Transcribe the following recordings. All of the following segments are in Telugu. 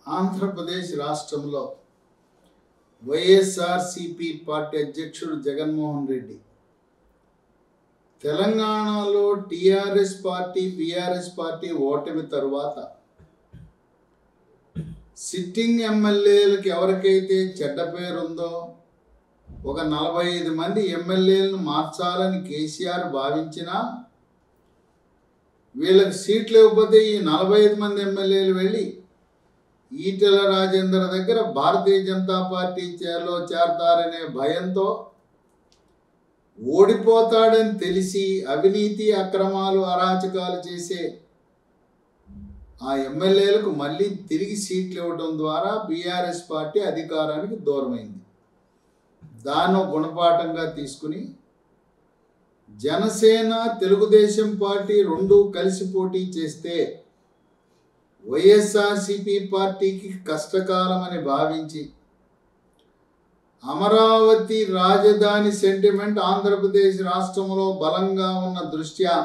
ఆంధ్రప్రదేశ్ రాష్ట్రంలో వైఎస్ఆర్సీపీ పార్టీ అధ్యక్షుడు జగన్మోహన్ రెడ్డి తెలంగాణలో టీఆర్ఎస్ పార్టీ బీఆర్ఎస్ పార్టీ ఓటమి తరువాత సిట్టింగ్ ఎమ్మెల్యేలకు ఎవరికైతే చెడ్డ పేరుందో ఒక 45 మంది ఎమ్మెల్యేలను మార్చాలని కేసీఆర్ భావించినా వీళ్ళకి సీట్లు ఇవ్వకపోతే ఈ 45 మంది ఎమ్మెల్యేలు వెళ్ళి ఈటెల రాజేందర్ దగ్గర భారతీయ జనతా పార్టీ చేరతారనే భయంతో ఓడిపోతాడని తెలిసి అవినీతి అక్రమాలు అరాచకాలు చేసే ఆ ఎమ్మెల్యేలకు మళ్ళీ తిరిగి సీట్లు ఇవ్వడం ద్వారా బీఆర్ఎస్ పార్టీ అధికారానికి దూరమైంది. దాన్ని గుణపాఠంగా తీసుకుని జనసేన తెలుగుదేశం పార్టీ రెండు కలిసి పోటీ చేస్తే వైఎస్ఆర్సీపీ పార్టీకి కష్టకాలం అని భావించి అమరావతి రాజధాని సెంటిమెంట్ ఆంధ్రప్రదేశ్ రాష్ట్రంలో బలంగా ఉన్న దృష్ట్యా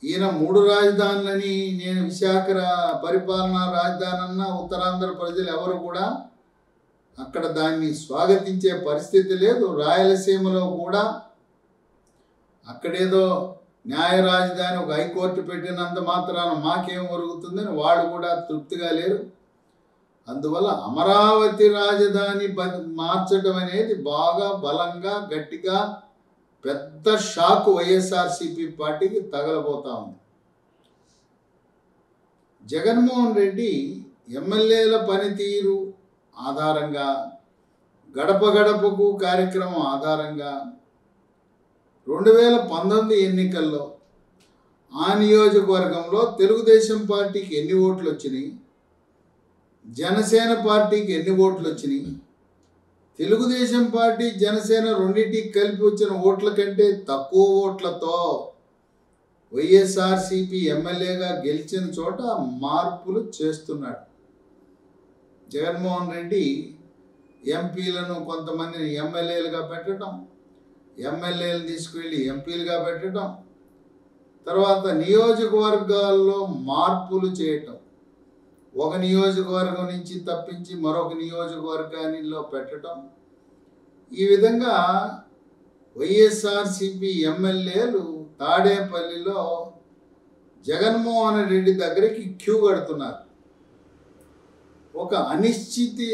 ఈయన 3 రాజధానులని నేను విశాఖ పరిపాలనా రాజధాని అన్న ఉత్తరాంధ్ర ప్రజలు ఎవరు కూడా అక్కడ దాన్ని స్వాగతించే పరిస్థితి లేదు. రాయలసీమలో కూడా అక్కడేదో న్యాయ రాజధాని ఒక హైకోర్టు పెట్టినంత మాత్రాన మాకేం ఒరుగుతుందని వాళ్ళు కూడా తృప్తిగా లేరు. అందువల్ల అమరావతి రాజధాని మార్చడం అనేది బాగా బలంగా గట్టిగా పెద్ద షాక్ వైఎస్ఆర్సీపీ పార్టీకి తగలబోతా ఉంది. జగన్మోహన్ రెడ్డి ఎమ్మెల్యేల పనితీరు ఆధారంగా గడప గడపకు కార్యక్రమం ఆధారంగా 2019 ఎన్నికల్లో ఆ నియోజకవర్గంలో తెలుగుదేశం పార్టీకి ఎన్ని ఓట్లు వచ్చినాయి, జనసేన పార్టీకి ఎన్ని ఓట్లు వచ్చినాయి, తెలుగుదేశం పార్టీ జనసేన రెండింటికి కలిపి వచ్చిన ఓట్ల కంటే తక్కువ ఓట్లతో వైఎస్ఆర్సీపీ ఎమ్మెల్యేగా గెలిచిన చోట మార్పులు చేస్తున్నాడు. జగన్మోహన్ రెడ్డి ఎంపీలను కొంతమందిని ఎమ్మెల్యేలుగా పెట్టడం, ఎమ్మెల్యేలు తీసుకువెళ్ళి ఎంపీలుగా పెట్టడం, తర్వాత నియోజకవర్గాల్లో మార్పులు చేయటం, ఒక నియోజకవర్గం నుంచి తప్పించి మరొక నియోజకవర్గానిలో పెట్టడం, ఈ విధంగా వైఎస్ఆర్సీపీ ఎమ్మెల్యేలు తాడేపల్లిలో జగన్మోహన్ రెడ్డి దగ్గరికి క్యూ కడుతున్నారు. ఒక అనిశ్చితి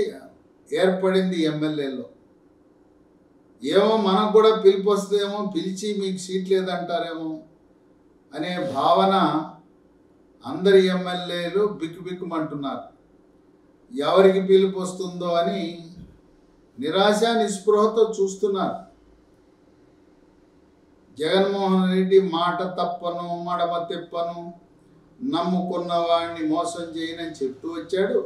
ఏర్పడింది ఎమ్మెల్యేలో. ఏమో మనకు కూడా పిలుపు వస్తుందేమో, పిలిచి మీకు సీట్ లేదంటారేమో అనే భావన అందరి ఎమ్మెల్యేలు బిక్కుబిక్కుమంటున్నారు. ఎవరికి పిలుపు వస్తుందో అని నిరాశ నిస్పృహతో చూస్తున్నారు. జగన్మోహన్ రెడ్డి మాట తప్పను మడమ తిప్పను, నమ్ముకున్న వాడిని మోసం చేయనని చెప్తూ వచ్చాడు.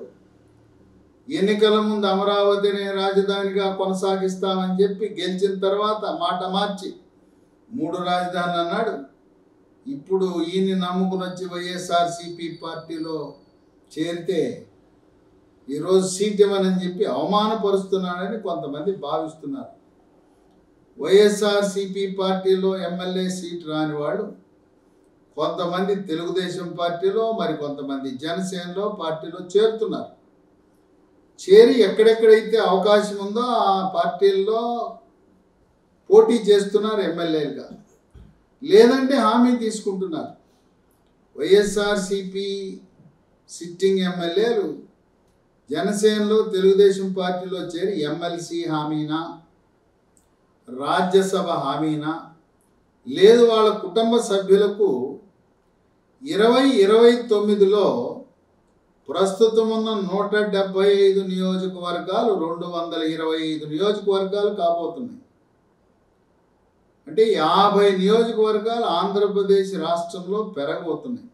ఎన్నికల ముందు అమరావతిని రాజధానిగా కొనసాగిస్తామని చెప్పి గెలిచిన తర్వాత మాట మార్చి 3 రాజధానులు అన్నాడు. ఇప్పుడు ఈయన్ని నమ్ముకుని వచ్చి వైఎస్ఆర్సీపీ పార్టీలో చేరితే ఈరోజు సీట్ ఇవ్వనని చెప్పి అవమానపరుస్తున్నాడని కొంతమంది భావిస్తున్నారు. వైఎస్ఆర్సీపీ పార్టీలో ఎమ్మెల్యే సీట్ రాని వాళ్ళు కొంతమంది తెలుగుదేశం పార్టీలో, మరి కొంతమంది జనసేనలో పార్టీలో చేరుతున్నారు. చేరి ఎక్కడెక్కడైతే అవకాశం ఉందో ఆ పార్టీల్లో పోటీ చేస్తున్నారు ఎమ్మెల్యేలుగా, లేదంటే హామీ తీసుకుంటున్నారు. వైఎస్ఆర్సీపీ సిట్టింగ్ ఎమ్మెల్యేలు జనసేనలో తెలుగుదేశం పార్టీలో చేరి ఎమ్మెల్సీ హామీనా, రాజ్యసభ హామీనా, లేదు వాళ్ళ కుటుంబ సభ్యులకు 2029లో ప్రస్తుతం ఉన్న 175 నియోజకవర్గాలు 225 నియోజకవర్గాలు కాబోతున్నాయి. అంటే 50 నియోజకవర్గాలు ఆంధ్రప్రదేశ్ రాష్ట్రంలో పెరగబోతున్నాయి.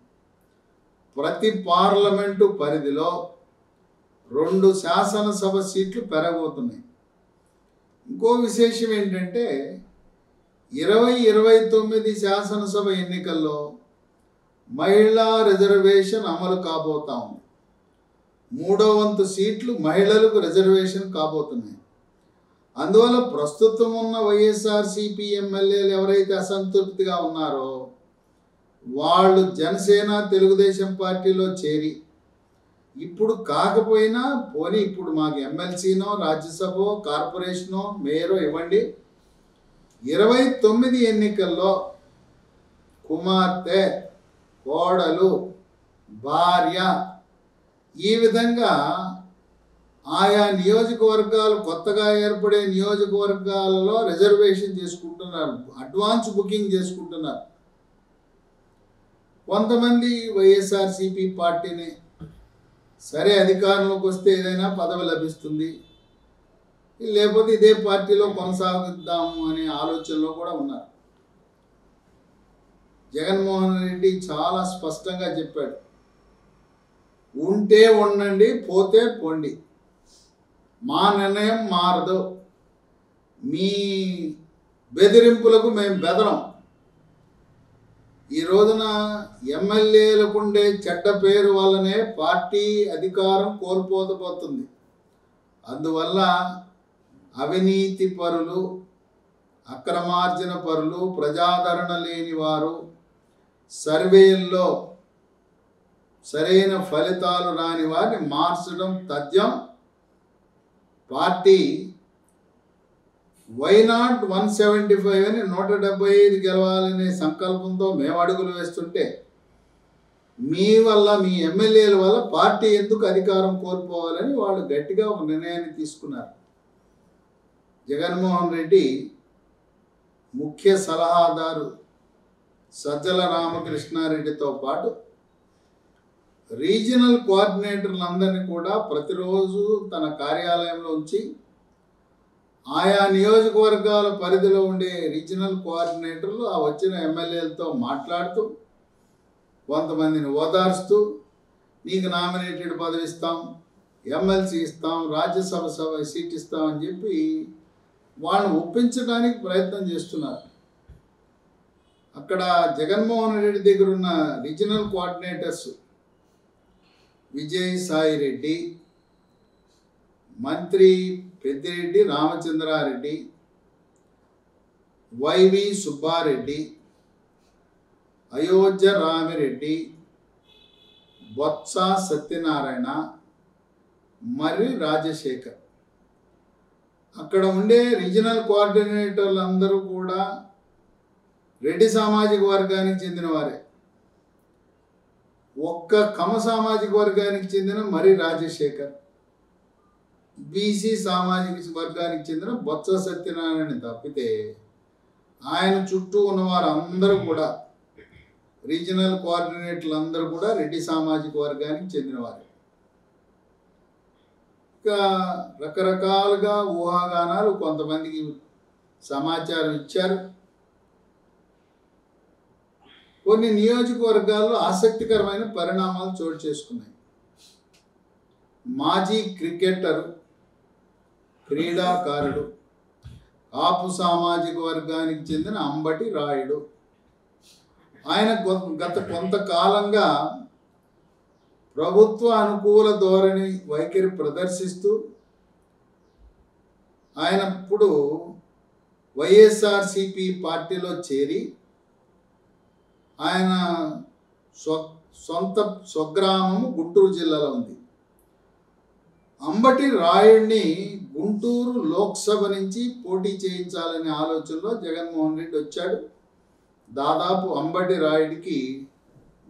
ప్రతి పార్లమెంటు పరిధిలో 2 శాసనసభ సీట్లు పెరగబోతున్నాయి. ఇంకో విశేషం ఏంటంటే 2029 శాసనసభ ఎన్నికల్లో మహిళా రిజర్వేషన్ అమలు కాబోతా ఉంది. 3వ వంతు సీట్లు మహిళలకు రిజర్వేషన్ కాబోతున్నాయి. అందువల్ల ప్రస్తుతం ఉన్న వైఎస్ఆర్సీపీ ఎమ్మెల్యేలు ఎవరైతే అసంతృప్తిగా ఉన్నారో వాళ్ళు జనసేన తెలుగుదేశం పార్టీలో చేరి ఇప్పుడు కాకపోయినా పోనీ ఇప్పుడు మాకు ఎమ్మెల్సీనో రాజ్యసభ కార్పొరేషనో మేయరో ఇవ్వండి. 29 ఎన్నికల్లో కుమార్తె, కోడలు, భార్య ఈ విధంగా ఆయా నియోజకవర్గాలు కొత్తగా ఏర్పడే నియోజకవర్గాలలో రిజర్వేషన్ చేసుకుంటున్నారు, అడ్వాన్స్ బుకింగ్ చేసుకుంటున్నారు. కొంతమంది వైఎస్ఆర్సీపీ పార్టీని సరే అధికారంలోకి వస్తే ఏదైనా పదవి లభిస్తుంది, లేకపోతే ఇదే పార్టీలో కొనసాగిద్దాము అనే ఆలోచనలో కూడా ఉన్నారు. జగన్మోహన్ రెడ్డి చాలా స్పష్టంగా చెప్పాడు, ఉంటే ఉండండి, పోతే పోండి, మా నిర్ణయం మారదు, మీ బెదిరింపులకు మేము బెదరం. ఈ రోజున ఎమ్మెల్యేలకు ఉండే చెడ్డ పేరు వల్లనే పార్టీ అధికారం కోల్పోతపోతుంది. అందువల్ల అవినీతి పరులు, అక్రమార్జన పరులు, ప్రజాదరణ లేని వారు, సర్వేల్లో సరైన ఫలితాలు రాని వారిని మార్చడం తథ్యం. పార్టీ వైనాట్ 175 అని 175 గెలవాలనే సంకల్పంతో మేము అడుగులు వేస్తుంటే మీ వల్ల, మీ ఎమ్మెల్యేల వల్ల పార్టీ ఎందుకు అధికారం కోల్పోవాలని వాళ్ళు గట్టిగా ఒక నిర్ణయాన్ని తీసుకున్నారు. జగన్మోహన్ రెడ్డి ముఖ్య సలహాదారు సజ్జల రామకృష్ణారెడ్డితో పాటు రీజనల్ కోఆర్డినేటర్లందరినీ కూడా ప్రతిరోజు తన కార్యాలయంలో ఉంచి ఆయా నియోజకవర్గాల పరిధిలో ఉండే రీజనల్ కోఆర్డినేటర్లు ఆ వచ్చిన ఎమ్మెల్యేలతో మాట్లాడుతూ, కొంతమందిని ఓదార్స్తూ, నీకు నామినేటెడ్ పదవి ఇస్తాం, ఎమ్మెల్సీ ఇస్తాం, రాజ్యసభ సీట్ ఇస్తామని చెప్పి వాళ్ళని ఒప్పించడానికి ప్రయత్నం చేస్తున్నారు. అక్కడ జగన్మోహన్ రెడ్డి దగ్గర ఉన్న రీజనల్ కోఆర్డినేటర్స్ విజయసాయి రెడ్డి, మంత్రి పెద్దిరెడ్డి రామచంద్రారెడ్డి, వైవి సుబ్బారెడ్డి, అయోధ్య రామిరెడ్డి, బొత్స సత్యనారాయణ, మర్రి రాజశేఖర్. అక్కడ ఉండే రీజనల్ కోఆర్డినేటర్లు అందరూ కూడా రెడ్డి సామాజిక వర్గానికి చెందిన వారే. ఒక్క కమ సామాజిక వర్గానికి చెందిన మర్రి రాజశేఖర్, బీసీ సామాజిక వర్గానికి చెందిన బొత్స సత్యనారాయణ తప్పితే ఆయన చుట్టూ ఉన్న వారందరూ కూడా, రీజనల్ కోఆర్డినేటర్లు అందరూ కూడా రెడ్డి సామాజిక వర్గానికి చెందినవారే. ఇంకా రకరకాలుగా ఊహాగానాలు కొంతమందికి సమాచారం ఇచ్చారు. కొన్ని నియోజకవర్గాల్లో ఆసక్తికరమైన పరిణామాలు చోటు చేసుకున్నాయి. మాజీ క్రికెటర్, క్రీడాకారుడు, కాపు సామాజిక వర్గానికి చెందిన అంబటి రాయుడు, ఆయన గత కొంతకాలంగా ప్రభుత్వ అనుకూల ధోరణి వైఖరి ప్రదర్శిస్తూ ఆయన ఇప్పుడు వైఎస్ఆర్సీపీ పార్టీలో చేరి ఆయన సొంత స్వగ్రామము గుంటూరు జిల్లాలో ఉంది. అంబటి రాయుడిని గుంటూరు లోక్సభ నుంచి పోటీ చేయించాలనే ఆలోచనలో జగన్మోహన్ రెడ్డి వచ్చాడు. దాదాపు అంబటి రాయుడికి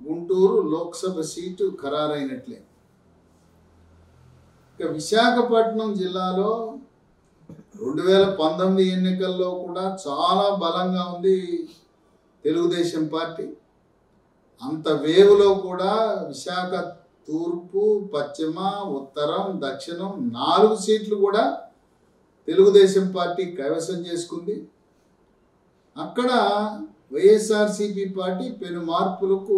గుంటూరు లోక్సభ సీటు ఖరారైనట్లే. ఇక విశాఖపట్నం జిల్లాలో 2019 ఎన్నికల్లో కూడా చాలా బలంగా ఉంది తెలుగుదేశం పార్టీ. అంత వేవులో కూడా విశాఖ తూర్పు, పశ్చిమ, ఉత్తరం, దక్షిణం 4 సీట్లు కూడా తెలుగుదేశం పార్టీ కైవసం చేసుకుంది. అక్కడ వైఎస్ఆర్సీపీ పార్టీ పెను మార్పులకు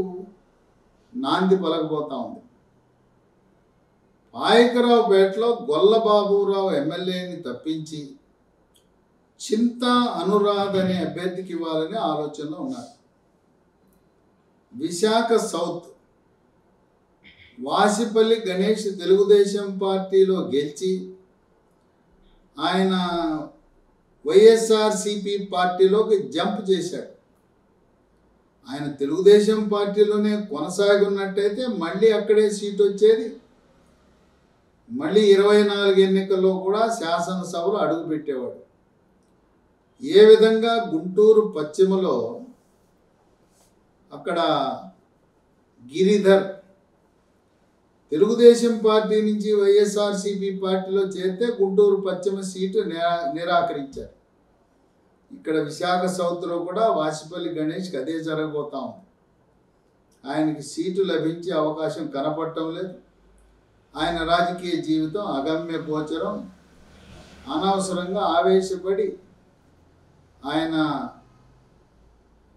నాంది పలకబోతా ఉంది. పాయకరావుపేటలో గొల్లబాబురావు ఎమ్మెల్యేని తప్పించి చింతా అనురాధ్ అనే అభ్యర్థికి ఇవ్వాలనే ఆలోచనలో ఉన్నారు. విశాఖ సౌత్ వాసిపల్లి గణేష్ తెలుగుదేశం పార్టీలో గెలిచి ఆయన వైఎస్ఆర్సీపీ పార్టీలోకి జంప్ చేశాడు. ఆయన తెలుగుదేశం పార్టీలోనే కొనసాగున్నట్టయితే మళ్ళీ అక్కడే సీట్ వచ్చేది. మళ్ళీ 24 ఎన్నికల్లో కూడా శాసనసభలో అడుగుపెట్టేవాడు. ఏ విధంగా గుంటూరు పశ్చిమలో అక్కడ గిరిధర్ తెలుగుదేశం పార్టీ నుంచి వైఎస్ఆర్సీపీ పార్టీలో చేరితే గుంటూరు పశ్చిమ సీటు నిరాకరించారు. ఇక్కడ విశాఖ సౌత్లో కూడా వాసిపల్లి గణేష్కి అదే జరగబోతా ఉంది. ఆయనకి సీటు లభించే అవకాశం కనపడటం లేదు. ఆయన రాజకీయ జీవితం అగమ్య గోచరం. అనవసరంగా ఆవేశపడి ఆయన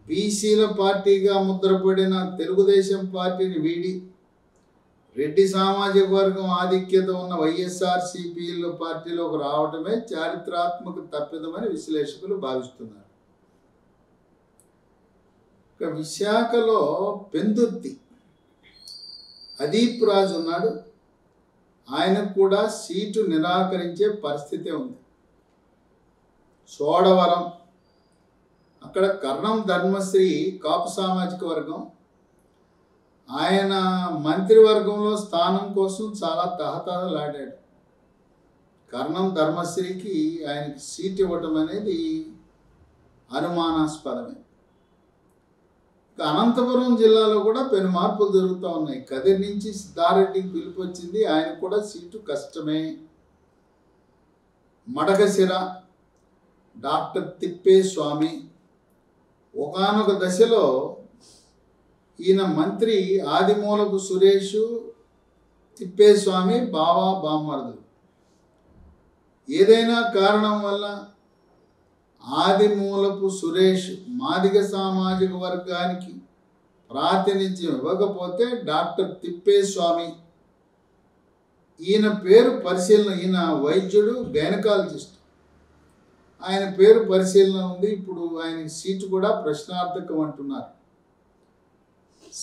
బీసీల పార్టీగా ముద్రపడిన తెలుగుదేశం పార్టీని వీడి రెడ్డి సామాజిక వర్గం ఆధిక్యత ఉన్న వైఎస్ఆర్సీపీల పార్టీలోకి రావటమే చారిత్రాత్మక తప్పిదమని విశ్లేషకులు భావిస్తున్నారు. ఇక విశాఖలో పెందుర్తి అదీప్ రాజు ఉన్నాడు. ఆయనకు కూడా సీటు నిరాకరించే పరిస్థితి ఉంది. సోడవరం అక్కడ కర్ణం ధర్మశ్రీ కాపు సామాజిక వర్గం. ఆయన మంత్రివర్గంలో స్థానం కోసం చాలా తహతహలాడాడు. కర్ణం ధర్మశ్రీకి ఆయనకి సీట్ ఇవ్వటం అనేది అనుమానాస్పదమే. అనంతపురం జిల్లాలో కూడా పెను మార్పులు జరుగుతూ ఉన్నాయి. కదిరి నుంచి సిద్ధారెడ్డికి పిలుపు వచ్చింది. ఆయనకు కూడా సీటు కష్టమే. మడకశిర డాక్టర్ తిప్పేస్వామి ఒకానొక దశలో ఈయన మంత్రి ఆదిమూలపు సురేష్ తిప్పేస్వామి బావా బామ్మరుదులు. ఏదైనా కారణం వల్ల ఆదిమూలపు సురేష్ మాదిగ సామాజిక వర్గానికి ప్రాతినిధ్యం ఇవ్వకపోతే డాక్టర్ తిప్పేస్వామి ఈయన పేరు పరిశీలన, ఈయన వైద్యుడు గైనకాలజిస్ట్, ఆయన పేరు పరిశీలన ఉంది. ఇప్పుడు ఆయన సీటు కూడా ప్రశ్నార్థకం అంటున్నారు.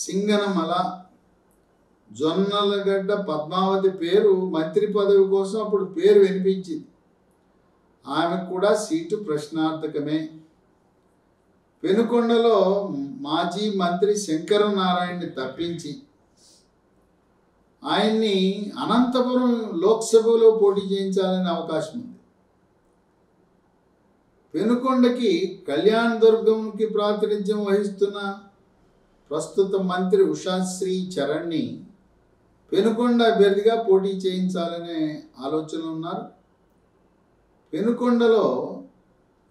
సింగనమల జొన్నలగడ్డ పద్మావతి పేరు మంత్రి పదవి కోసం అప్పుడు పేరు వినిపించింది. ఆమెకు కూడా సీటు ప్రశ్నార్థకమే. పెనుకొండలో మాజీ మంత్రి శంకరనారాయణని తప్పించి ఆయన్ని అనంతపురం లోక్సభలో పోటీ చేయించాలనే అవకాశం ఉంది. పెనుకొండకి కళ్యాణ్ దుర్గంకి ప్రాతినిధ్యం వహిస్తున్న ప్రస్తుత మంత్రి ఉషాశ్రీ చరణ్ని పెనుకొండ అభ్యర్థిగా పోటీ చేయించాలనే ఆలోచనలు ఉన్నారు. పెనుకొండలో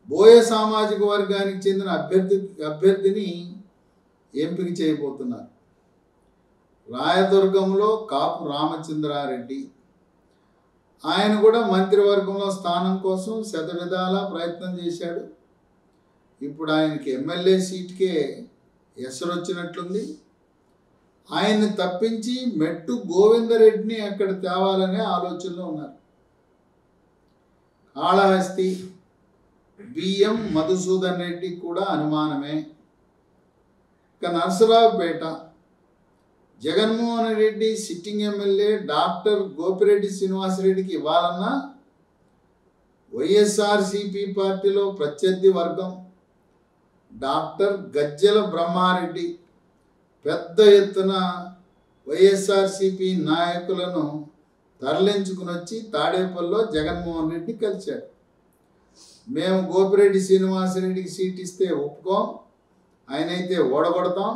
బోయ సామాజిక వర్గానికి చెందిన అభ్యర్థిని ఎంపిక చేయబోతున్నారు. రాయదుర్గంలో కాపు రామచంద్రారెడ్డి, ఆయన కూడా మంత్రివర్గంలో స్థానం కోసం శతవిధాలా ప్రయత్నం చేశాడు. ఇప్పుడు ఆయనకి ఎమ్మెల్యే సీటుకే ఎసరొచ్చినట్లుంది. ఆయన్ని తప్పించి మెట్టు గోవిందరెడ్డిని అక్కడ తేవాలనే ఆలోచనలో ఉన్నారు. కాళహస్తి బిఎం మధుసూదన్ రెడ్డి కూడా అనుమానమే. ఇక Narasaraopet Jaganmohan Reddy sitting MLA doctor Gopireddy శ్రీనివాసరెడ్డికి ఇవ్వాలన్నా వైఎస్ఆర్సీపీ పార్టీలో ప్రత్యర్థి వర్గం డాక్టర్ గజ్జెల బ్రహ్మారెడ్డి పెద్ద ఎత్తున వైఎస్ఆర్సీపీ నాయకులను తరలించుకుని వచ్చి తాడేపల్లిలో జగన్మోహన్ రెడ్డిని కలిశాడు. మేము గోపిరెడ్డి శ్రీనివాసరెడ్డికి సీట్ ఇస్తే ఒప్పుకోం, ఆయనైతే ఓడగొడతాం,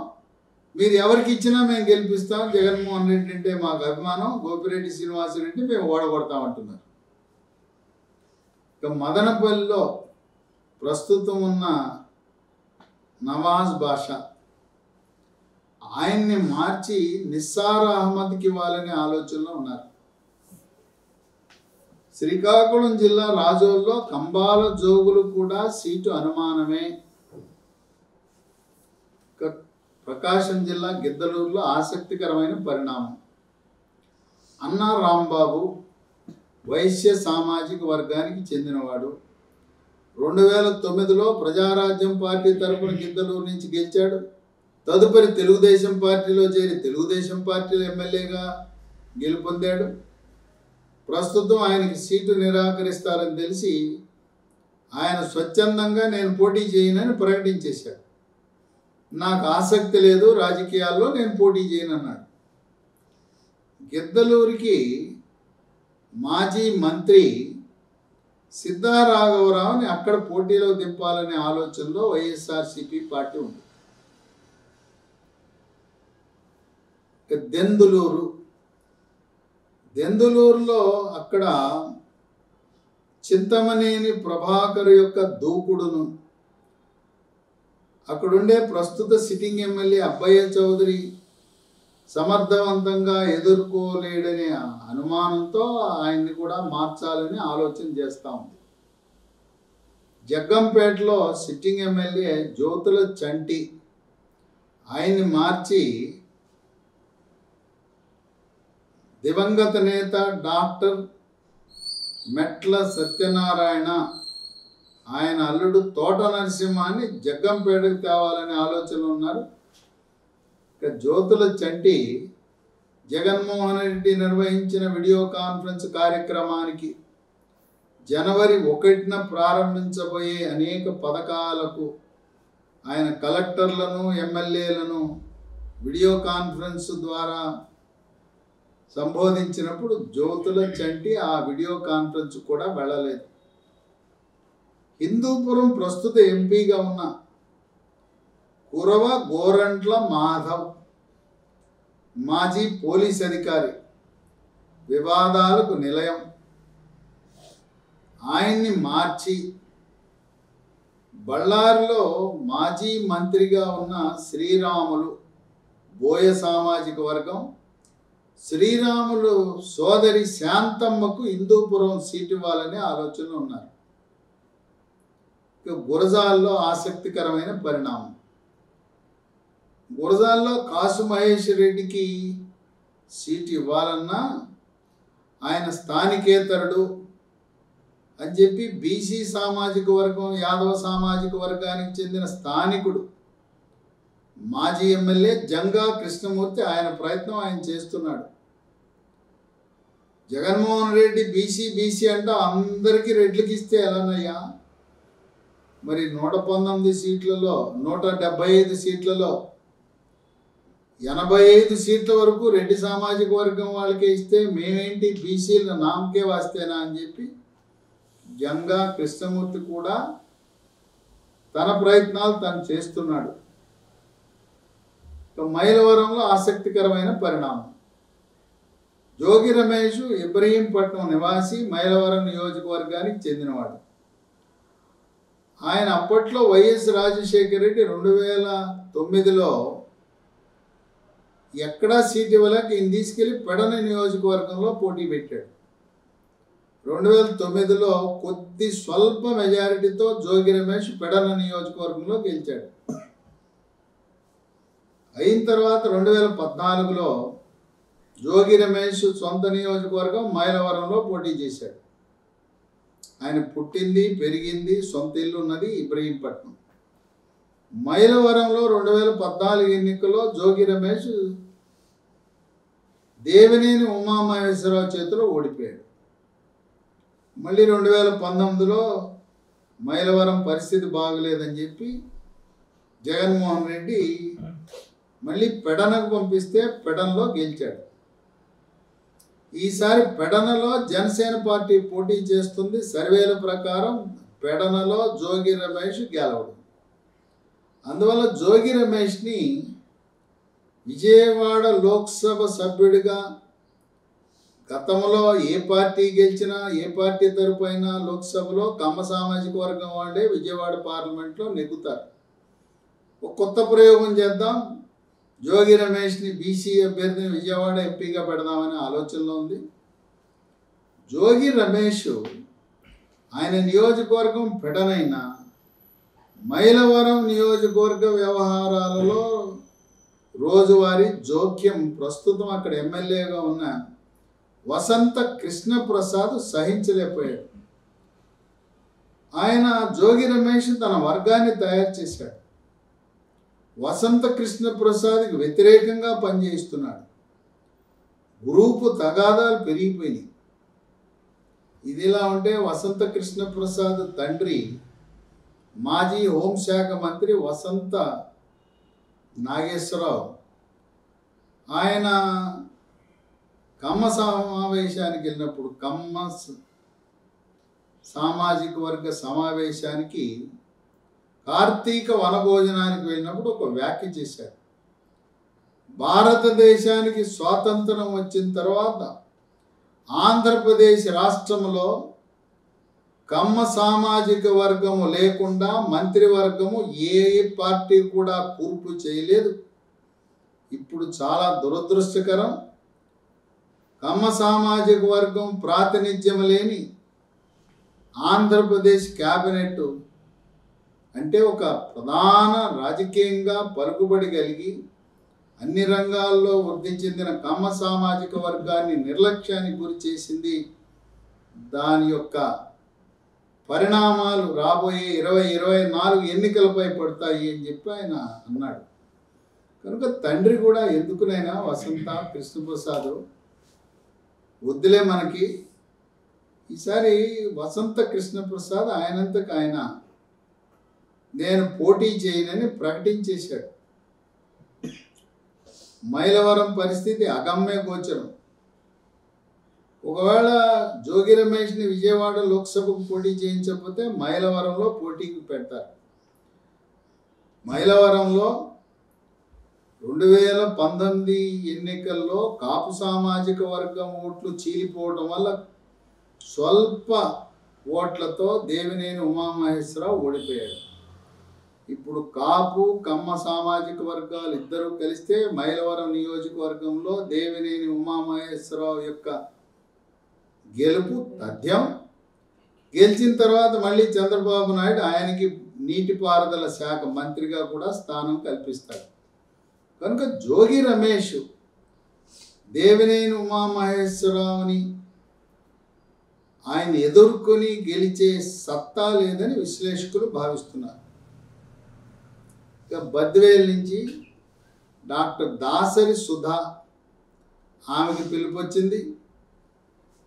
మీరు ఎవరికి ఇచ్చినా మేము గెలిపిస్తాం, జగన్మోహన్ రెడ్డి అంటే మాకు అభిమానం, గోపిరెడ్డి శ్రీనివాసరెడ్డిని మేము ఓడగొడతాం అంటున్నారు. ఇక మదనపల్లిలో ప్రస్తుతం ఉన్న నవాజ్ బాషా, ఆయన్ని మార్చి నిస్సార్ అహ్మద్కి ఇవ్వాలనే ఆలోచనలో ఉన్నారు. శ్రీకాకుళం జిల్లా రాజోల్లో కంబాల జోగులు కూడా సీటు అనుమానమే. ప్రకాశం జిల్లా గిద్దలూరులో ఆసక్తికరమైన పరిణామం. అన్నా రాంబాబు వైశ్య సామాజిక వర్గానికి చెందినవాడు. 2009లో ప్రజారాజ్యం పార్టీ తరఫున గిద్దలూరు నుంచి గెలిచాడు. తదుపరి తెలుగుదేశం పార్టీలో చేరి తెలుగుదేశం పార్టీలో ఎమ్మెల్యేగా గెలుపొందాడు. ప్రస్తుతం ఆయనకి సీటు నిరాకరిస్తారని తెలిసి ఆయన స్వచ్ఛందంగా నేను పోటీ చేయనని ప్రకటించేశాడు. నాకు ఆసక్తి లేదు రాజకీయాల్లో, నేను పోటీ చేయనన్నాడు. గిద్దలూరికి మాజీ మంత్రి సిద్ధారాఘవరావుని అక్కడ పోటీలో దింపాలనే ఆలోచనలో వైఎస్ఆర్సీపీ పార్టీ ఉంది. దెందులూరులో అక్కడ చింతమనేని ప్రభాకర్ యొక్క దూకుడును అక్కడుండే ప్రస్తుత సిట్టింగ్ ఎమ్మెల్యే అబ్బయ్య చౌదరి సమర్థవంతంగా ఎదుర్కోలేడనే అనుమానంతో ఆయన్ని కూడా మార్చాలని ఆలోచన చేస్తూ ఉంది. జగ్గంపేటలో సిట్టింగ్ ఎమ్మెల్యే జ్యోతుల చంటి ఆయన్ని మార్చి దివంగత నేత డాక్టర్ మెట్ల సత్యనారాయణ ఆయన అల్లుడు తోట నరసింహాన్ని జగ్గంపేటకు తేవాలనే ఆలోచన ఉన్నారు. ఇక జ్యోతుల చంటి జగన్మోహన్ రెడ్డి నిర్వహించిన వీడియో కాన్ఫరెన్స్ కార్యక్రమానికి జనవరి 1న ప్రారంభించబోయే అనేక పథకాలకు ఆయన కలెక్టర్లను ఎమ్మెల్యేలను వీడియో కాన్ఫరెన్స్ ద్వారా సంబోధించినప్పుడు జ్యోతుల చంటి ఆ వీడియో కాన్ఫరెన్స్ కూడా వెళ్ళలేదు. హిందూపురం ప్రస్తుత ఎంపీగా ఉన్న కురవ గోరంట్ల మాధవ్ మాజీ పోలీస్ అధికారి, వివాదాలకు నిలయం. ఆయన్ని మార్చి బళ్ళారిలో మాజీ మంత్రిగా ఉన్న శ్రీరాములు బోయ సామాజిక వర్గం శ్రీరాములు సోదరి శాంతమ్మకు హిందూపురం సీటు ఇవ్వాలనే ఆలోచనలు ఉన్నారు. గురజాల్లో ఆసక్తికరమైన పరిణామం. గురజాల్లో కాసు మహేష్ రెడ్డికి సీటు ఇవ్వాలన్నా ఆయన స్థానికేతరుడు అని చెప్పి బీసీ సామాజిక వర్గం యాదవ సామాజిక వర్గానికి చెందిన స్థానికుడు మాజీ ఎమ్మెల్యే జంగా కృష్ణమూర్తి ఆయన ప్రయత్నం ఆయన చేస్తున్నాడు. జగన్మోహన్ రెడ్డి బీసీ అంటే అందరికీ రెడ్లకి ఇస్తే ఎలానయ్యా? మరి 119 సీట్లలో 175 సీట్లలో 85 సీట్ల వరకు రెడ్డి సామాజిక వర్గం వాళ్ళకే ఇస్తే మేమేంటి బీసీల నామకే వాస్తేనా అని చెప్పి జంగా కృష్ణమూర్తి కూడా తన ప్రయత్నాలు తను చేస్తున్నాడు. మైలవరంలో ఆసక్తికరమైన పరిణామం. జోగి రమేష్ ఇబ్రహీంపట్నం నివాసి, మైలవరం నియోజకవర్గానికి చెందినవాడు. ఆయన అప్పట్లో వైఎస్ రాజశేఖర రెడ్డి 2009లో ఎక్కడా సీట్ ఇవ్వలేక ఈయన తీసుకెళ్లి పెడన నియోజకవర్గంలో పోటీ పెట్టాడు. 2009లో కొద్ది స్వల్ప మెజారిటీతో జోగి రమేష్ పెడన నియోజకవర్గంలో గెలిచాడు. అయిన తర్వాత 2014లో జోగి రమేష్ సొంత నియోజకవర్గం మైలవరంలో పోటీ చేశాడు. ఆయన పుట్టింది పెరిగింది సొంత ఇల్లు ఉన్నది ఇబ్రహీంపట్నం. మైలవరంలో 2014 ఎన్నికల్లో జోగి రమేష్ దేవినేని ఉమామహేశ్వరరావు చేతిలో ఓడిపోయాడు. మళ్ళీ 2019లో మైలవరం పరిస్థితి బాగలేదని చెప్పి జగన్మోహన్ రెడ్డి మళ్ళీ పెడనకు పంపిస్తే పెడనలో గెలిచాడు. ఈసారి పెడనలో జనసేన పార్టీ పోటీ చేస్తుంది. సర్వేల ప్రకారం పెడనలో జోగి రమేష్ గెలవడు. అందువల్ల జోగి రమేష్ని విజయవాడ లోక్సభ సభ్యుడిగా గతంలో ఏ పార్టీ గెలిచినా ఏ పార్టీ తరపున లోక్సభలో కమ్మ సామాజిక వర్గం వాళ్ళే విజయవాడ పార్లమెంట్లో నెగ్గుతారు. ఒక కొత్త ప్రయోగం చేద్దాం, జోగి రమేష్ని బీసీ అభ్యర్థిని విజయవాడ ఎంపీగా పెడదామనే ఆలోచనలో ఉంది. జోగి రమేష్ ఆయన నియోజకవర్గం పెడనైనా మైలవరం నియోజకవర్గ వ్యవహారాలలో రోజువారీ జోక్యం ప్రస్తుతం అక్కడ ఎమ్మెల్యేగా ఉన్న వసంత కృష్ణప్రసాద్ సహించలేకపోయాడు. ఆయన జోగి రమేష్ తన వర్గాన్ని తయారు చేశాడు. వసంత కృష్ణప్రసాద్కి వ్యతిరేకంగా పనిచేస్తున్నాడు. గ్రూపు తగాదాలు పెరిగిపోయినాయి. ఇదిలా ఉంటే వసంత కృష్ణప్రసాద్ తండ్రి మాజీ హోంశాఖ మంత్రి వసంత నాగేశ్వరరావు ఆయన కమ్మ సమావేశానికి వెళ్ళినప్పుడు సామాజిక వర్గ సమావేశానికి కార్తీక వనభోజనానికి వెళ్ళినప్పుడు ఒక వ్యాఖ్య చేశారు. భారతదేశానికి స్వాతంత్రం వచ్చిన తర్వాత ఆంధ్రప్రదేశ్ రాష్ట్రంలో కమ్మ సామాజిక వర్గము లేకుండా మంత్రివర్గము ఏ పార్టీ కూడా కూర్పు చేయలేదు. ఇప్పుడు చాలా దురదృష్టకరం. కమ్మ సామాజిక వర్గం ప్రాతినిధ్యం లేని ఆంధ్రప్రదేశ్ క్యాబినెట్ అంటే ఒక ప్రధాన రాజకీయంగా పలుకుబడి కలిగి అన్ని రంగాల్లో వృద్ధి చెందిన కమ్మ సామాజిక వర్గాన్ని నిర్లక్ష్యానికి గురి చేసింది. దాని యొక్క పరిణామాలు రాబోయే 2024 ఎన్నికలపై పడతాయి అని చెప్పి ఆయన అన్నాడు. కనుక తండ్రి కూడా ఎందుకునైనా వసంత కృష్ణప్రసాద్ వద్దులే మనకి, ఈసారి వసంత కృష్ణప్రసాద్ ఆయనంతకు ఆయన నేను పోటీ చేయనని ప్రకటించేశాడు. మైలవరం పరిస్థితి అగమ్య గోచరం. ఒకవేళ జోగి రమేష్ని విజయవాడ లోక్సభకు పోటీ చేయించకపోతే మైలవరంలో పోటీకి పెడతారు. మైలవరంలో 2019 ఎన్నికల్లో కాపు సామాజిక వర్గం ఓట్లు చీలిపోవడం వల్ల స్వల్ప ఓట్లతో దేవినేని ఉమామహేశ్వరరావు ఓడిపోయాడు. ఇప్పుడు కాపు కమ్మ సామాజిక వర్గాలు ఇద్దరు కలిస్తే మైలవరం నియోజకవర్గంలో దేవినేని ఉమామహేశ్వరరావు యొక్క గెలుపు తథ్యం. గెలిచిన తర్వాత మళ్ళీ చంద్రబాబు నాయుడు ఆయనకి నీటిపారుదల శాఖ మంత్రిగా కూడా స్థానం కల్పిస్తాడు. కనుక జోగి రమేష్ దేవినేని ఉమామహేశ్వరరావుని ఆయన ఎదుర్కొని గెలిచే సత్తా లేదని విశ్లేషకులు భావిస్తున్నారు. ఇక బద్వేల్ నుంచి డాక్టర్ దాసరి సుధా, ఆమెకి పిలుపొచ్చింది.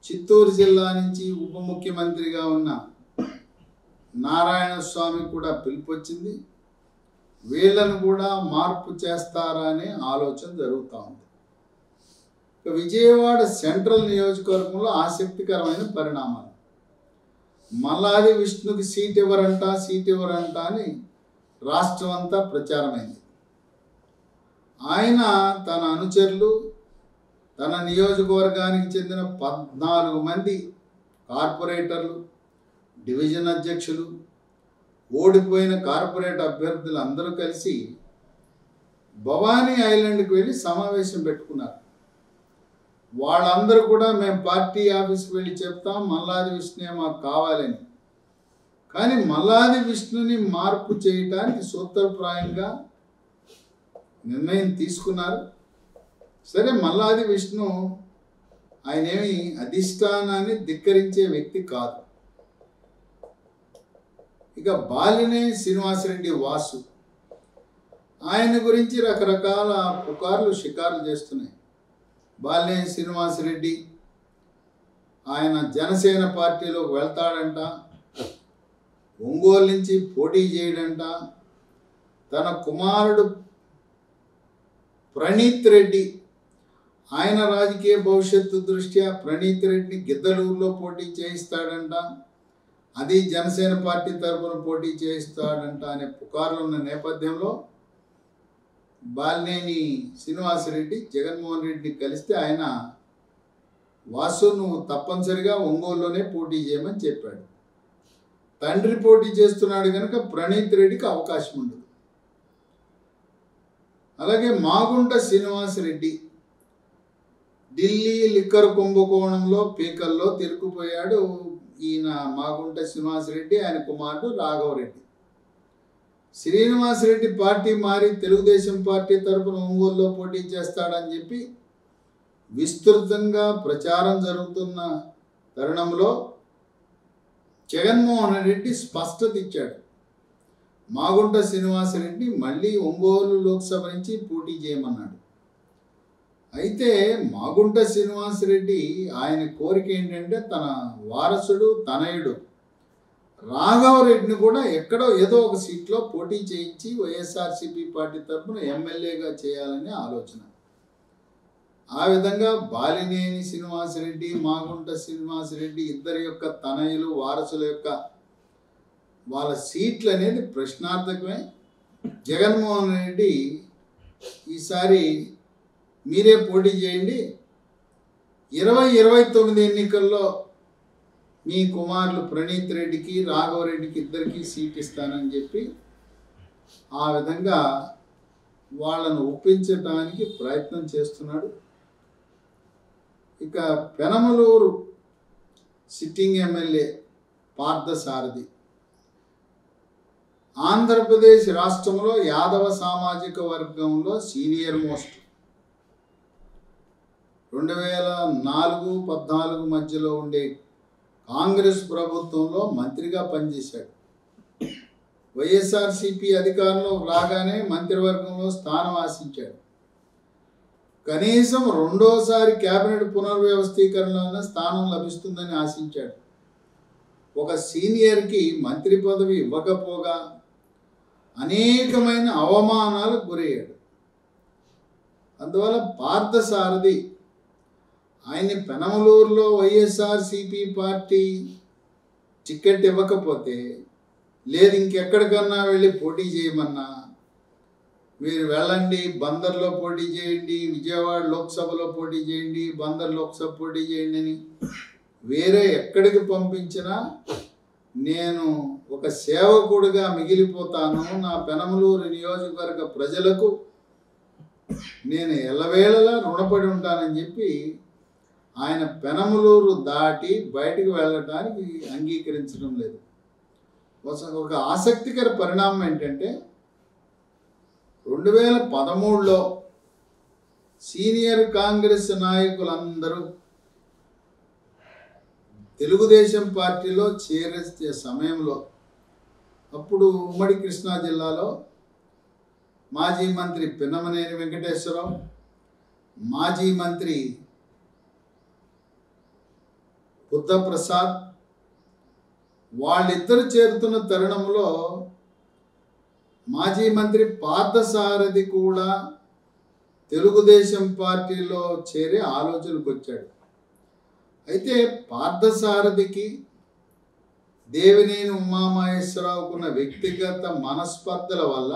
చిత్తూరు జిల్లా నుంచి ఉప ముఖ్యమంత్రిగా ఉన్న నారాయణ స్వామి కూడా పిలుపొచ్చింది. వీళ్ళను కూడా మార్పు చేస్తారా అనే ఆలోచన జరుగుతూ ఉంది. ఇక విజయవాడ సెంట్రల్ నియోజకవర్గంలో ఆసక్తికరమైన పరిణామాలు. మల్లాది విష్ణుకి సీట్ ఇవ్వరంట అని రాష్ట్రం అంతా ప్రచారమైంది. ఆయన తన అనుచరులు, తన నియోజకవర్గానికి చెందిన 14 మంది కార్పొరేటర్లు, డివిజన్ అధ్యక్షులు, ఓడిపోయిన కార్పొరేట్ అభ్యర్థులు అందరూ కలిసి భవానీ ఐలాండ్కి వెళ్ళి సమావేశం పెట్టుకున్నారు. వాళ్ళందరూ కూడా మేము పార్టీ ఆఫీస్కి వెళ్ళి చెప్తాం మల్లాది విష్ణునే మాకు కావాలని. కానీ మల్లాది విష్ణుని మార్పు చేయటానికి సూత్రప్రాయంగా నిర్ణయం తీసుకున్నారు. సరే, మల్లాది విష్ణు ఆయనేమి అధిష్టానాన్ని ధిక్కరించే వ్యక్తి కాదు. ఇక బాలినేని శ్రీనివాసరెడ్డి వాసు, ఆయన గురించి రకరకాల పుకార్లు షికార్లు చేస్తున్నాయి. బాలినేని శ్రీనివాసరెడ్డి ఆయన జనసేన పార్టీలోకి వెళ్తాడంట, ఒంగోలు నుంచి పోటీ చేయడంట, తన కుమారుడు ప్రణీత్ రెడ్డి ఆయన రాజకీయ భవిష్యత్తు దృష్ట్యా ప్రణీత్ రెడ్డిని గిద్దలూరులో పోటీ చేయిస్తాడంట, అది జనసేన పార్టీ తరఫున పోటీ చేయిస్తాడంట అనే పుకార్లు ఉన్న నేపథ్యంలో బాలినేని శ్రీనివాసరెడ్డి జగన్మోహన్ రెడ్డిని కలిస్తే ఆయన వాసు నువ్వు తప్పనిసరిగా ఒంగోలులోనే పోటీ చేయమని చెప్పాడు. తండ్రి పోటీ చేస్తున్నాడు కనుక ప్రణీత్ రెడ్డికి అవకాశం ఉండదు. అలాగే మాగుంట శ్రీనివాసరెడ్డి ఢిల్లీ లిక్కర్ కుంభకోణంలో పీకల్లో తిరుక్కుపోయాడు. ఈయన మాగుంట శ్రీనివాసరెడ్డి, ఆయన కుమారుడు రాఘవరెడ్డి. శ్రీనివాసరెడ్డి పార్టీ మారి తెలుగుదేశం పార్టీ తరఫున ఒంగోలులో పోటీ చేస్తాడని చెప్పి విస్తృతంగా ప్రచారం జరుగుతున్న తరుణంలో జగన్మోహన్ రెడ్డి స్పష్టత ఇచ్చాడు. మాగుంట శ్రీనివాసరెడ్డి మళ్ళీ ఒంగోలు లోక్సభ నుంచి పోటీ చేయమన్నాడు. అయితే మాగుంట శ్రీనివాసరెడ్డి ఆయన కోరిక ఏంటంటే తన వారసుడు తనయుడు రాఘవరెడ్డిని కూడా ఎక్కడో ఏదో ఒక సీట్లో పోటీ చేయించి వైఎస్ఆర్సీపీ పార్టీ తరఫున ఎమ్మెల్యేగా చేయాలనే ఆలోచన. ఆ విధంగా బాలినేని శ్రీనివాసరెడ్డి, మాగుంట శ్రీనివాసరెడ్డి ఇద్దరి యొక్క తనయులు వారసుల యొక్క వాళ్ళ సీట్లు అనేది ప్రశ్నార్థకమే. జగన్మోహన్ రెడ్డి ఈసారి మీరే పోటీ చేయండి, 2029 ఎన్నికల్లో మీ కుమారులు ప్రణీత్ రెడ్డికి రాఘవరెడ్డికి ఇద్దరికి సీట్ ఇస్తానని చెప్పి ఆ విధంగా వాళ్ళను ఒప్పించడానికి ప్రయత్నం చేస్తున్నాడు. ఇక పెనమలూరు సిట్టింగ్ ఎమ్మెల్యే పార్థసారథి ఆంధ్రప్రదేశ్ రాష్ట్రంలో యాదవ సామాజిక వర్గంలో సీనియర్ మోస్ట్ 2004-14 మధ్యలో ఉండే కాంగ్రెస్ ప్రభుత్వంలో మంత్రిగా పనిచేశాడు. వైఎస్ఆర్సీపీ అధికారంలో రాగానే మంత్రివర్గంలో స్థానం ఆశించాడు. కనీసం రెండోసారి కేబినెట్ పునర్వ్యవస్థీకరణలో స్థానం లభిస్తుందని ఆశించాడు. ఒక సీనియర్కి మంత్రి పదవి ఇవ్వకపోగా అనేకమైన అవమానాలకు గురయ్యాడు. అందువల్ల పార్థసారథి ఆయన్ని పెనమలూరులో వైఎస్ఆర్సీపీ పార్టీ టికెట్ ఇవ్వకపోతే, లేదు ఇంకెక్కడికన్నా వెళ్ళి పోటీ చేయమన్నా, మీరు వెళ్ళండి బందర్లో పోటీ చేయండి, విజయవాడ లోక్సభలో పోటీ చేయండి, బందర్ లోక్సభ పోటీ చేయండి అని వేరే ఎక్కడికి పంపించినా నేను ఒక సేవకుడిగా మిగిలిపోతాను, నా పెనమలూరు నియోజకవర్గ ప్రజలకు నేను ఎల్లవేళలా రుణపడి ఉంటానని చెప్పి ఆయన పెనమలూరు దాటి బయటకు వెళ్ళడానికి అంగీకరించడం లేదు. ఒక ఆసక్తికర పరిణామం ఏంటంటే 2013లో సీనియర్ కాంగ్రెస్ నాయకులందరూ తెలుగుదేశం పార్టీలో చేరే సమయంలో అప్పుడు ఉమ్మడి కృష్ణా జిల్లాలో మాజీ మంత్రి పిన్నమనేని వెంకటేశ్వరరావు, మాజీ మంత్రి బుద్ధప్రసాద్ వాళ్ళిద్దరు చేరుతున్న తరుణంలో మాజీ మంత్రి పార్థసారథి కూడా తెలుగుదేశం పార్టీలో చేరే ఆలోచనకు వచ్చాడు. అయితే పార్థసారథికి దేవినేని ఉమామహేశ్వరరావుకున్న వ్యక్తిగత మనస్పర్ధల వల్ల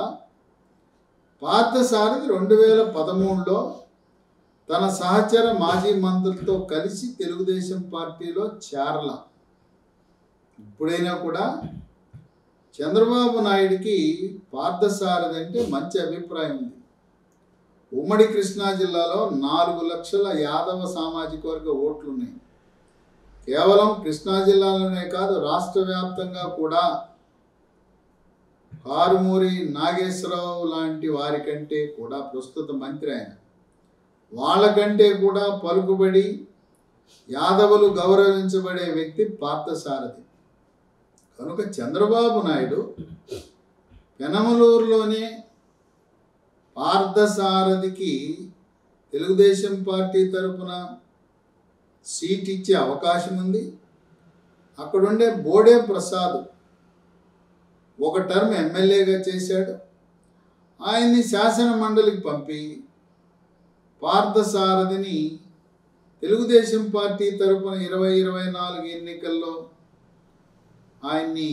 పార్థసారథి 2013లో తన సహచర మాజీ మంత్రులతో కలిసి తెలుగుదేశం పార్టీలో చేరల. ఇప్పుడైనా కూడా చంద్రబాబు నాయుడికి పార్థసారథి అంటే మంచి అభిప్రాయం ఉంది. ఉమ్మడి కృష్ణా జిల్లాలో 4 లక్షల యాదవ సామాజిక వర్గ ఓట్లు ఉన్నాయి. కేవలం కృష్ణా జిల్లాలోనే కాదు, రాష్ట్ర వ్యాప్తంగా కూడా కారుమూరి నాగేశ్వరరావు లాంటి వారి కంటే కూడా ప్రస్తుత మంత్రి ఆయన, వాళ్ళకంటే కూడా పలుకుబడి యాదవులు గౌరవించబడే వ్యక్తి పార్థసారథి. కనుక చంద్రబాబు నాయుడు పెనమలూరులోనే పార్థసారథికి తెలుగుదేశం పార్టీ తరఫున సీట్ ఇచ్చే అవకాశం ఉంది. అక్కడుండే బోడే ప్రసాద్ ఒక టర్మ్ ఎమ్మెల్యేగా చేశాడు. ఆయన్ని శాసన మండలికి పంపి పార్థసారథిని తెలుగుదేశం పార్టీ తరఫున 2024 ఎన్నికల్లో ఆయన్ని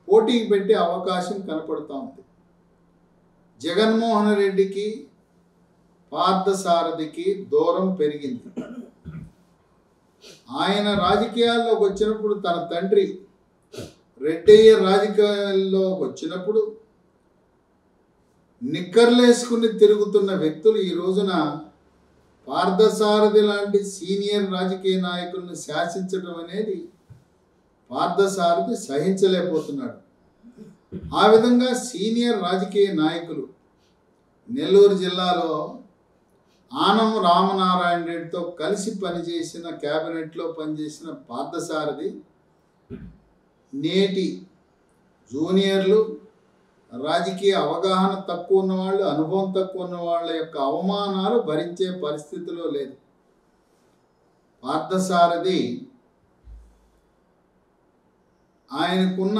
పోటీకి పెట్టే అవకాశం కనపడుతూ ఉంది. జగన్మోహన్ రెడ్డికి పార్థసారథికి దూరం పెరిగింది. ఆయన రాజకీయాల్లోకి వచ్చినప్పుడు తన తండ్రి రెడ్డయ్య రాజకీయాల్లోకి వచ్చినప్పుడు నిక్కర్లేసుకుని తిరుగుతున్న వ్యక్తులు ఈ రోజున పార్థసారథి లాంటి సీనియర్ రాజకీయ నాయకులను శాసించడం అనేది పార్థసారథి సహించలేకపోతున్నాడు. ఆ విధంగా సీనియర్ రాజకీయ నాయకులు నెల్లూరు జిల్లాలో ఆనం రామనారాయణ రెడ్డితో కలిసి పనిచేసిన క్యాబినెట్లో పనిచేసిన పార్థసారథి నేటి జూనియర్లు, రాజకీయ అవగాహన తక్కువ ఉన్నవాళ్ళు, అనుభవం తక్కువ ఉన్న వాళ్ళ యొక్క అవమానాలు భరించే పరిస్థితిలో లేదు. పార్థసారథి ఆయనకున్న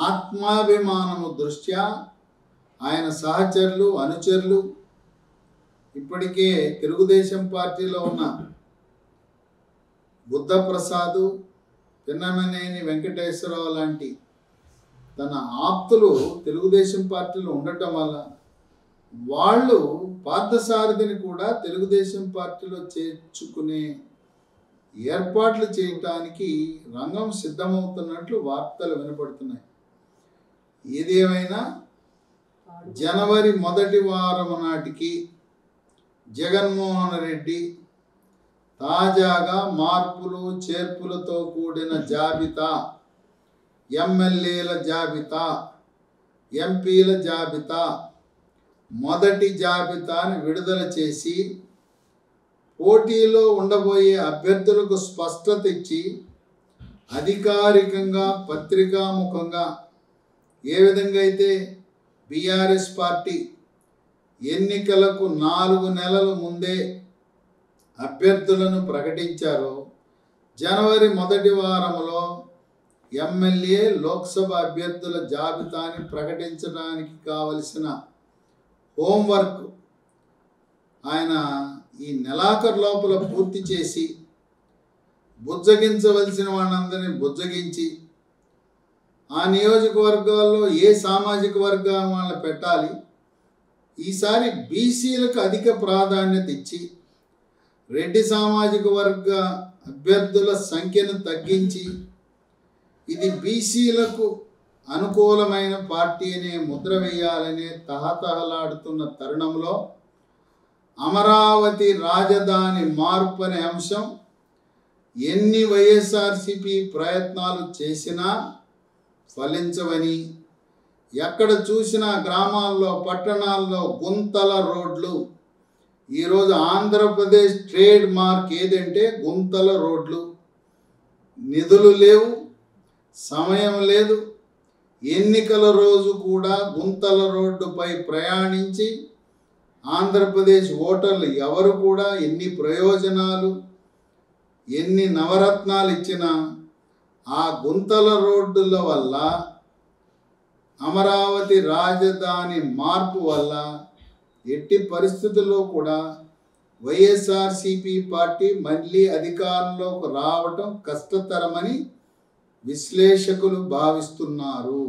ఆత్మాభిమానము దృష్ట్యా ఆయన సహచరులు, అనుచరులు ఇప్పటికే తెలుగుదేశం పార్టీలో ఉన్న బుద్ధప్రసాద్, పిన్నమనేని వెంకటేశ్వరరావు లాంటి తన ఆప్తులు తెలుగుదేశం పార్టీలో ఉండటం వల్ల వాళ్ళు పార్థసారథిని కూడా తెలుగుదేశం పార్టీలో చేర్చుకునే ఏర్పాట్లు చేయటానికి రంగం సిద్ధమవుతున్నట్లు వార్తలు వినపడుతున్నాయి. ఏదేమైనా జనవరి మొదటి వారం నాటికి జగన్మోహన్ రెడ్డి తాజాగా మార్పులు చేర్పులతో కూడిన జాబితా, ఎమ్మెల్యేల జాబితా, ఎంపీల జాబితా, మొదటి జాబితాను విడుదల చేసి పోటీలో ఉండబోయే అభ్యర్థులకు స్పష్టత ఇచ్చి అధికారికంగా పత్రికాముఖంగా ఏ విధంగా అయితే బీఆర్ఎస్ పార్టీ ఎన్నికలకు 4 నెలల ముందే అభ్యర్థులను ప్రకటించారో, జనవరి మొదటి వారంలో ఎమ్మెల్యే లోక్సభ అభ్యర్థుల జాబితాని ప్రకటించడానికి కావలసిన హోంవర్క్ ఆయన ఈ నెలాఖరు లోపల పూర్తి చేసి బుజ్జగించవలసిన వాళ్ళందరినీ బుజ్జగించి ఆ నియోజకవర్గాల్లో ఏ సామాజిక వర్గం వాళ్ళని పెట్టాలి, ఈసారి బీసీలకు అధిక ప్రాధాన్యత ఇచ్చి రెడ్డి సామాజిక వర్గ అభ్యర్థుల సంఖ్యను తగ్గించి ఇది బీసీలకు అనుకూలమైన పార్టీ అనే ముద్ర వేయాలనే తహతహలాడుతున్న తరుణంలో అమరావతి రాజధాని మార్పు అనే అంశం ఎన్ని వైఎస్ఆర్సీపీ ప్రయత్నాలు చేసినా ఫలించవని, ఎక్కడ చూసినా గ్రామాల్లో పట్టణాల్లో గుంతల రోడ్లు. ఈరోజు ఆంధ్రప్రదేశ్ ట్రేడ్ మార్క్ ఏదంటే గుంతల రోడ్లు. నిధులు లేవు, సమయం లేదు. ఎన్నికల రోజు కూడా గుంతల రోడ్డుపై ప్రయాణించి ఆంధ్రప్రదేశ్ ఓటర్లు ఎవరు కూడా ఎన్ని ప్రయోజనాలు, ఎన్ని నవరత్నాలు ఇచ్చినా ఆ గుంతల రోడ్డుల వల్ల, అమరావతి రాజధాని మార్పు వల్ల ఎట్టి పరిస్థితుల్లో కూడా వైఎస్ఆర్సీపీ పార్టీ మళ్ళీ అధికారంలోకి రావటం కష్టతరమని విశ్లేషకులు భావిస్తున్నారు.